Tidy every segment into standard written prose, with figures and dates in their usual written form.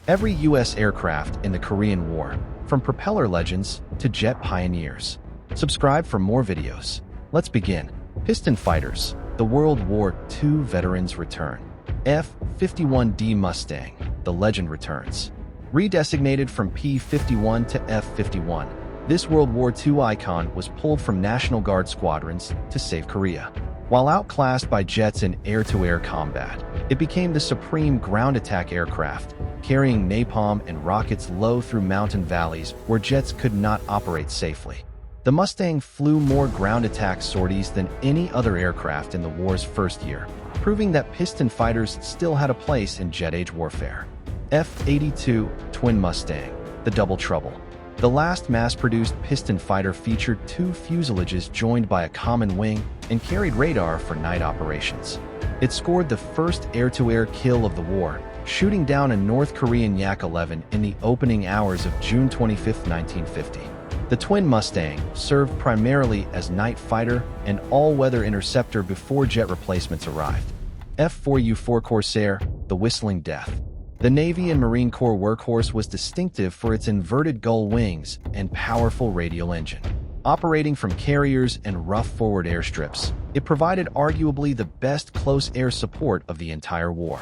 Every U.S. aircraft in the Korean War, from propeller legends to jet pioneers. Subscribe for more videos. Let's begin. Piston fighters, the World War II veterans return. F-51D Mustang, the legend returns. Redesignated from P-51 to F-51, this World War II icon was pulled from National Guard squadrons to save Korea. While outclassed by jets in air-to-air combat, it became the supreme ground attack aircraft, carrying napalm and rockets low through mountain valleys where jets could not operate safely. The Mustang flew more ground attack sorties than any other aircraft in the war's first year, proving that piston fighters still had a place in jet-age warfare. F-82 Twin Mustang, the Double Trouble. The last mass-produced piston fighter featured two fuselages joined by a common wing and carried radar for night operations. It scored the first air-to-air kill of the war, shooting down a North Korean Yak-11 in the opening hours of June 25, 1950. The Twin Mustang served primarily as night fighter and all-weather interceptor before jet replacements arrived. F-4U-4 Corsair, the Whistling Death. The Navy and Marine Corps workhorse was distinctive for its inverted gull wings and powerful radial engine. Operating from carriers and rough forward airstrips, it provided arguably the best close air support of the entire war.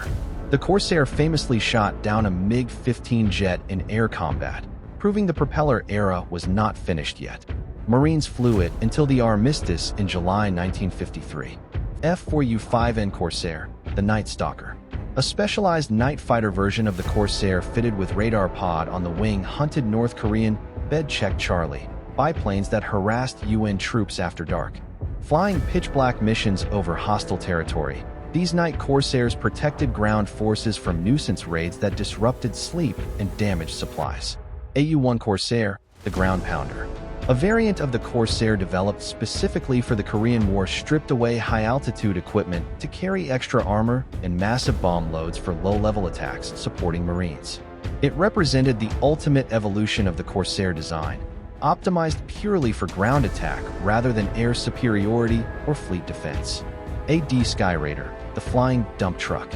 The Corsair famously shot down a MiG-15 jet in air combat, proving the propeller era was not finished yet. Marines flew it until the armistice in July 1953. F-4U-5N Corsair, the Night Stalker. A specialized night fighter version of the Corsair fitted with radar pod on the wing hunted North Korean Bed-Check Charlie biplanes that harassed UN troops after dark. Flying pitch-black missions over hostile territory, these night Corsairs protected ground forces from nuisance raids that disrupted sleep and damaged supplies. AU-1 Corsair, the Ground Pounder. A variant of the Corsair developed specifically for the Korean War stripped away high-altitude equipment to carry extra armor and massive bomb loads for low-level attacks supporting Marines. It represented the ultimate evolution of the Corsair design, optimized purely for ground attack rather than air superiority or fleet defense. AD Skyraider, the Flying Dump Truck.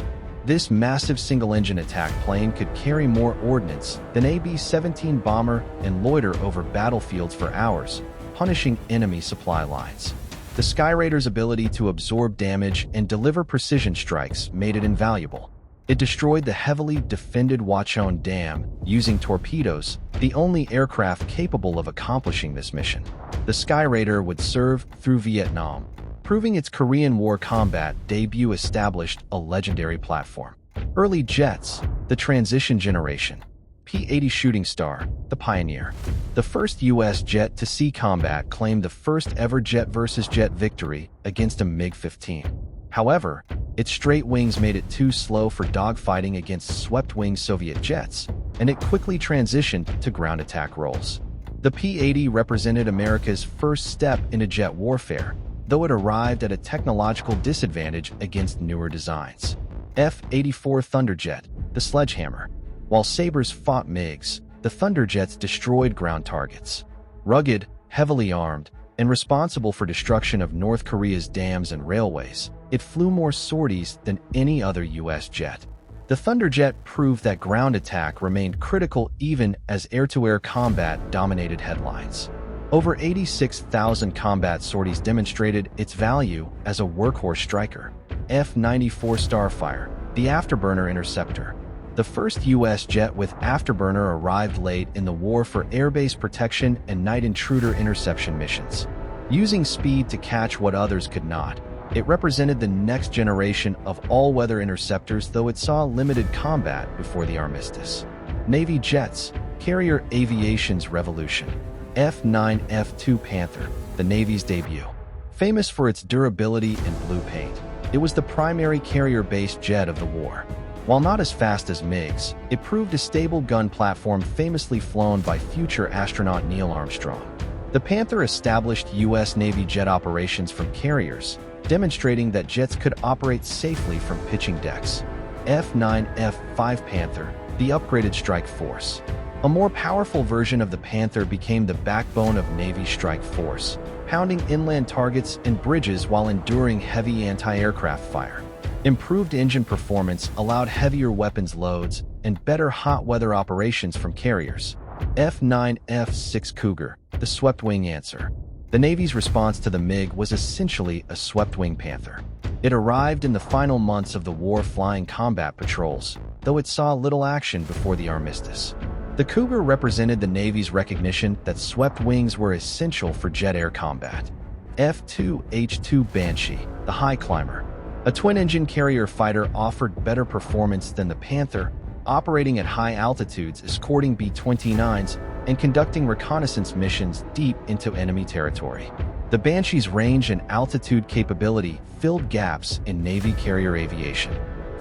This massive single-engine attack plane could carry more ordnance than a B-17 bomber and loiter over battlefields for hours, punishing enemy supply lines. The Skyraider's ability to absorb damage and deliver precision strikes made it invaluable. It destroyed the heavily defended Hwacheon Dam using torpedoes, the only aircraft capable of accomplishing this mission. The Skyraider would serve through Vietnam, proving its Korean War combat debut established a legendary platform. Early jets, the transition generation. P-80 Shooting Star, the Pioneer. The first U.S. jet to see combat claimed the first ever jet versus jet victory against a MiG-15. However, its straight wings made it too slow for dogfighting against swept-wing Soviet jets, and it quickly transitioned to ground attack roles. The P-80 represented America's first step into jet warfare, though it arrived at a technological disadvantage against newer designs. F-84 Thunderjet, the Sledgehammer. While Sabres fought MiGs, the Thunderjets destroyed ground targets. Rugged, heavily armed, and responsible for destruction of North Korea's dams and railways, it flew more sorties than any other U.S. jet. The Thunderjet proved that ground attack remained critical even as air-to-air combat dominated headlines. Over 86,000 combat sorties demonstrated its value as a workhorse striker. F-94 Starfire, the Afterburner Interceptor. The first U.S. jet with afterburner arrived late in the war for airbase protection and night intruder interception missions. Using speed to catch what others could not, it represented the next generation of all-weather interceptors, though it saw limited combat before the armistice. Navy jets, carrier aviation's revolution. F-9 F-2 Panther, the Navy's debut. Famous for its durability and blue paint, it was the primary carrier-based jet of the war. While not as fast as MiGs, it proved a stable gun platform famously flown by future astronaut Neil Armstrong. The Panther established U.S. Navy jet operations from carriers, demonstrating that jets could operate safely from pitching decks. F-9 F-5 Panther, the upgraded strike force. A more powerful version of the Panther became the backbone of Navy strike force, pounding inland targets and bridges while enduring heavy anti-aircraft fire. Improved engine performance allowed heavier weapons loads and better hot weather operations from carriers. F-9 F-6 Cougar, the swept-wing answer. The Navy's response to the MiG was essentially a swept-wing Panther. It arrived in the final months of the war flying combat patrols, though it saw little action before the armistice. The Cougar represented the Navy's recognition that swept wings were essential for jet air combat. F-2H-2 Banshee, the high climber. A twin-engine carrier fighter offered better performance than the Panther, operating at high altitudes, escorting B-29s, and conducting reconnaissance missions deep into enemy territory. The Banshee's range and altitude capability filled gaps in Navy carrier aviation.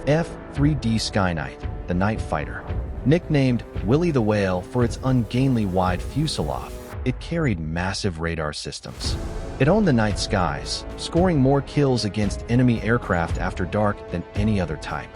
F-3D Skyknight, the night fighter. Nicknamed Willie the Whale for its ungainly wide fuselage, it carried massive radar systems. It owned the night skies, scoring more kills against enemy aircraft after dark than any other type.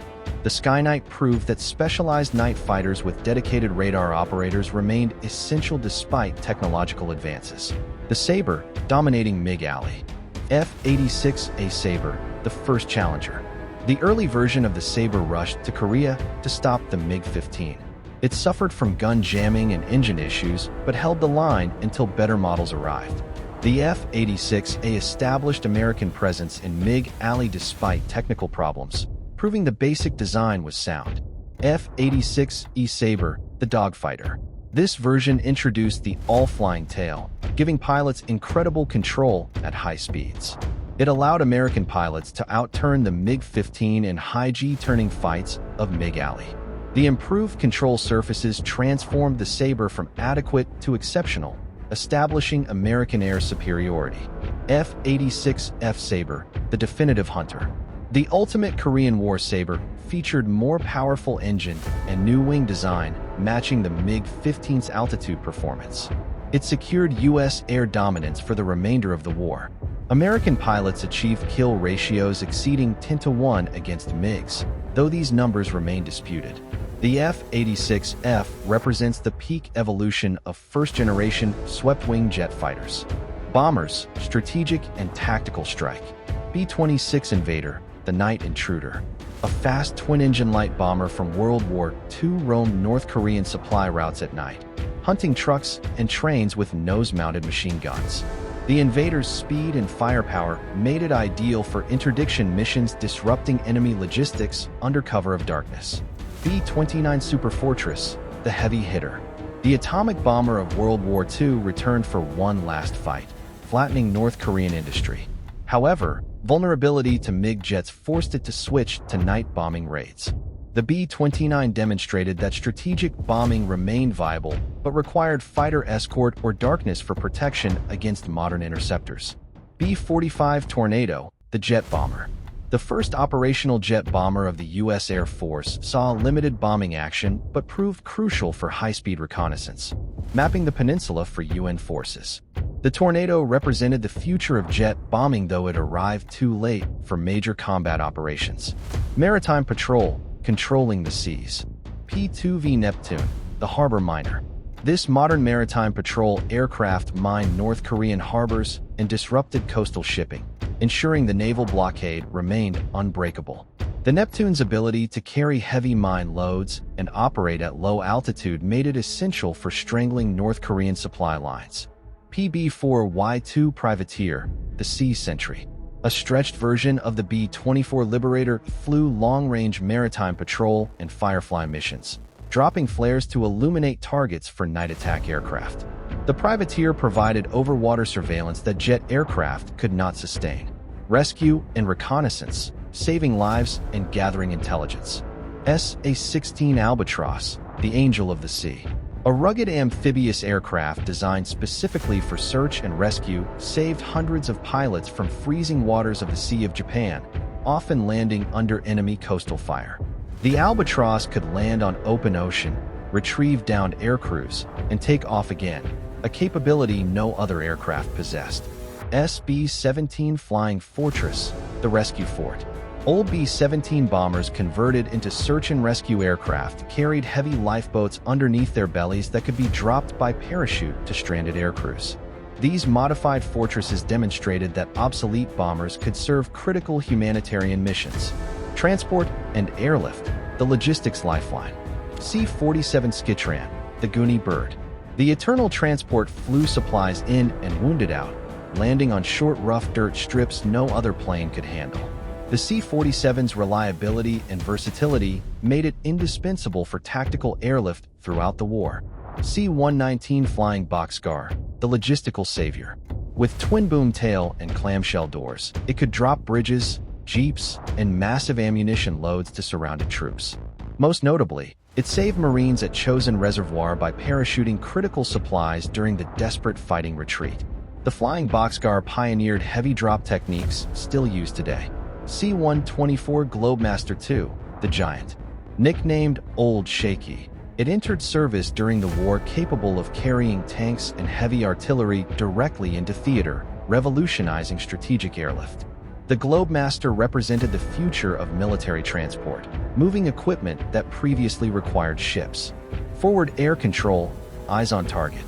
The Skyknight proved that specialized night fighters with dedicated radar operators remained essential despite technological advances. The Sabre, dominating MiG Alley. F-86A Sabre, the first challenger. The early version of the Sabre rushed to Korea to stop the MiG-15. It suffered from gun jamming and engine issues, but held the line until better models arrived. The F-86A established American presence in MiG Alley despite technical problems, proving the basic design was sound. F-86E Sabre, the dogfighter. This version introduced the all-flying tail, giving pilots incredible control at high speeds. It allowed American pilots to outturn the MiG-15 in high-G turning fights of MiG Alley. The improved control surfaces transformed the Sabre from adequate to exceptional, establishing American air superiority. F-86F Sabre, the definitive hunter. The ultimate Korean War Sabre featured more powerful engine and new wing design, matching the MiG-15's altitude performance. It secured U.S. air dominance for the remainder of the war. American pilots achieved kill ratios exceeding 10-to-1 against MiGs, though these numbers remain disputed. The F-86F represents the peak evolution of first-generation swept-wing jet fighters. Bombers, strategic and tactical strike. B-26 Invader, the night intruder. A fast twin-engine light bomber from World War II roamed North Korean supply routes at night, hunting trucks and trains with nose-mounted machine guns. The Invader's speed and firepower made it ideal for interdiction missions disrupting enemy logistics under cover of darkness. B-29 Superfortress, the heavy hitter. The atomic bomber of World War II returned for one last fight, flattening North Korean industry. However, vulnerability to MiG jets forced it to switch to night bombing raids. The B-29 demonstrated that strategic bombing remained viable, but required fighter escort or darkness for protection against modern interceptors. B-45 Tornado, the jet bomber. The first operational jet bomber of the U.S. Air Force saw limited bombing action but proved crucial for high-speed reconnaissance, mapping the peninsula for UN forces. The Tornado represented the future of jet bombing, though it arrived too late for major combat operations. Maritime Patrol, controlling the seas. P-2V Neptune, the harbor miner. This modern maritime patrol aircraft mined North Korean harbors and disrupted coastal shipping, ensuring the naval blockade remained unbreakable. The Neptune's ability to carry heavy mine loads and operate at low altitude made it essential for strangling North Korean supply lines. PB-4Y2 Privateer, the Sea Sentry. A stretched version of the B-24 Liberator flew long-range maritime patrol and Firefly missions, dropping flares to illuminate targets for night attack aircraft. The Privateer provided overwater surveillance that jet aircraft could not sustain. Rescue and reconnaissance, saving lives and gathering intelligence. SA-16 Albatross, the Angel of the Sea. A rugged amphibious aircraft designed specifically for search and rescue saved hundreds of pilots from freezing waters of the Sea of Japan, often landing under enemy coastal fire. The Albatross could land on open ocean, retrieve downed aircrews, and take off again, a capability no other aircraft possessed. SB-17 Flying Fortress, the Rescue Fort. Old B-17 bombers converted into search and rescue aircraft carried heavy lifeboats underneath their bellies that could be dropped by parachute to stranded aircrews. These modified fortresses demonstrated that obsolete bombers could serve critical humanitarian missions. Transport and airlift, the logistics lifeline. C-47 Skytran, the Goonie bird. The Eternal Transport flew supplies in and wounded out, landing on short, rough dirt strips no other plane could handle. The C-47's reliability and versatility made it indispensable for tactical airlift throughout the war. C-119 Flying Boxcar, the logistical savior. With twin-boom tail and clamshell doors, it could drop bridges, jeeps, and massive ammunition loads to surrounded troops. Most notably, it saved Marines at Chosin Reservoir by parachuting critical supplies during the desperate fighting retreat. The Flying Boxcar pioneered heavy drop techniques still used today. C-124 Globemaster II, the giant. Nicknamed Old Shaky, it entered service during the war capable of carrying tanks and heavy artillery directly into theater, revolutionizing strategic airlift. The Globemaster represented the future of military transport, moving equipment that previously required ships. Forward air control, eyes on target.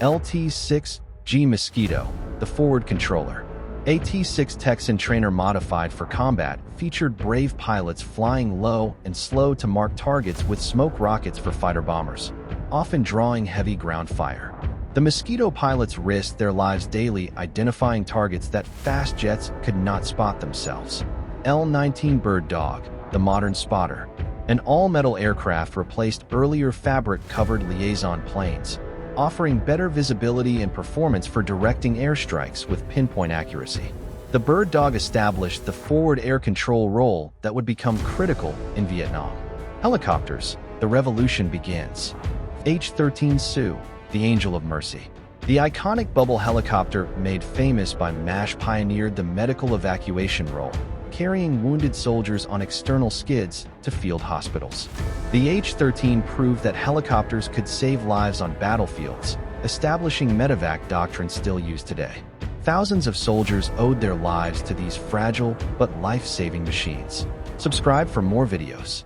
LT-6G Mosquito, the forward controller. AT-6 Texan trainer modified for combat, featured brave pilots flying low and slow to mark targets with smoke rockets for fighter bombers, often drawing heavy ground fire. The Mosquito pilots risked their lives daily identifying targets that fast jets could not spot themselves. L-19 Bird Dog, the modern spotter. An all-metal aircraft replaced earlier fabric-covered liaison planes, offering better visibility and performance for directing airstrikes with pinpoint accuracy. The Bird Dog established the forward air control role that would become critical in Vietnam. Helicopters, the revolution begins. H-13 Sioux, the Angel of Mercy. The iconic bubble helicopter, made famous by MASH, pioneered the medical evacuation role, carrying wounded soldiers on external skids to field hospitals. The H-13 proved that helicopters could save lives on battlefields, establishing medevac doctrine still used today. Thousands of soldiers owed their lives to these fragile but life-saving machines. Subscribe for more videos.